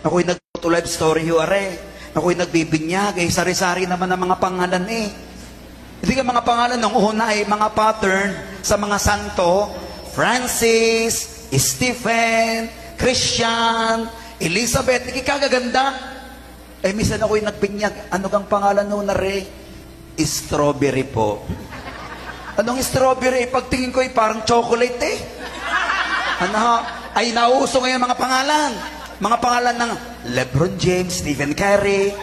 Ako'y nag-live story huwari. Ako'y nagbibinyag, sari-sari naman ang mga pangalan Hindi ka mga pangalan ng una mga pattern sa mga santo, Francis, Stephen, Christian, Elizabeth, ikikagaganda. Minsan ako'y nagbinyag, ano kang pangalan noon na Strawberry po. Anong strawberry? Pagtingin ko parang chocolate Ay nauuso ngayon mga pangalan. Mga pangalan ng LeBron James, Stephen Curry.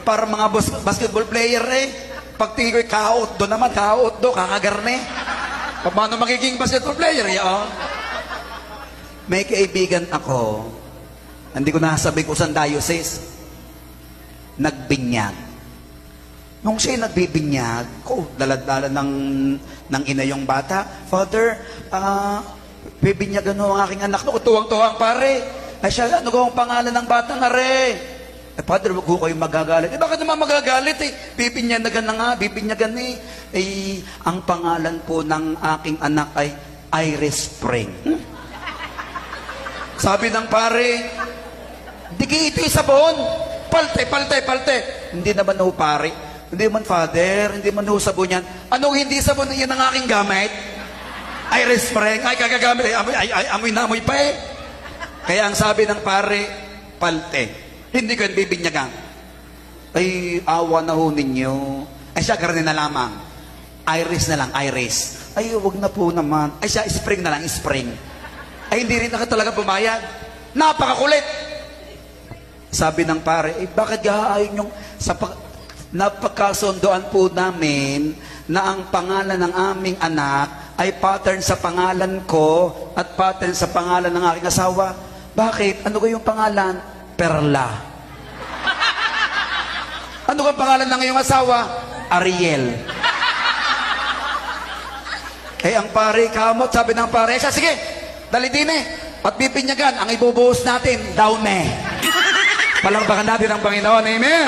Parang mga basketball player Pagtingin ko kaot do naman, kaot do, kakagarne. Paano magiging basketball player? May kaibigan ako, hindi ko nasabi kung saan diocese, nagbinyag. Nung siya nagbibinyag, dalad-dalad ng ina yung bata, Father, bibinyagan mo ang aking anak. Tuwang-tuwang pare. Ay siya, ano kung pangalan ng bata nga Father, wag ko kayo magagalit. Bakit naman magagalit Bibinyagan na nga, bibinyagan ang pangalan po ng aking anak ay Iris Spring. Sabi ng pare, di ito sabon. Palte. Hindi naman pare. Hindi man, Father, hindi man sabon yan. Anong hindi sabon? Yan ang aking gamit. Iris Spring. Ay, kagagamit. Amoy na amoy pa Kaya ang sabi ng pare, palte. Hindi ko yung bibinyagan. Ay, awa na ho ninyo. Ay, siya, karne na lamang. Iris na lang, Iris. Ay, wag na po naman. Ay, siya, Spring na lang, Spring. Ay, hindi rin na talaga pumayag. Napakakulit. Sabi ng pare, bakit gaayon yung napagkasundoan po namin na ang pangalan ng aming anak ay pattern sa pangalan ko at pattern sa pangalan ng aking asawa. Bakit? Ano ko yung pangalan? Perla. Ano ka pangalan ng iyong asawa? Ariel. Ang pare kamot, sabi ng pare, sige, dali din at pipinyagan, ang ibubuhos natin, daw Palakpakan natin ang Panginoon. Amen.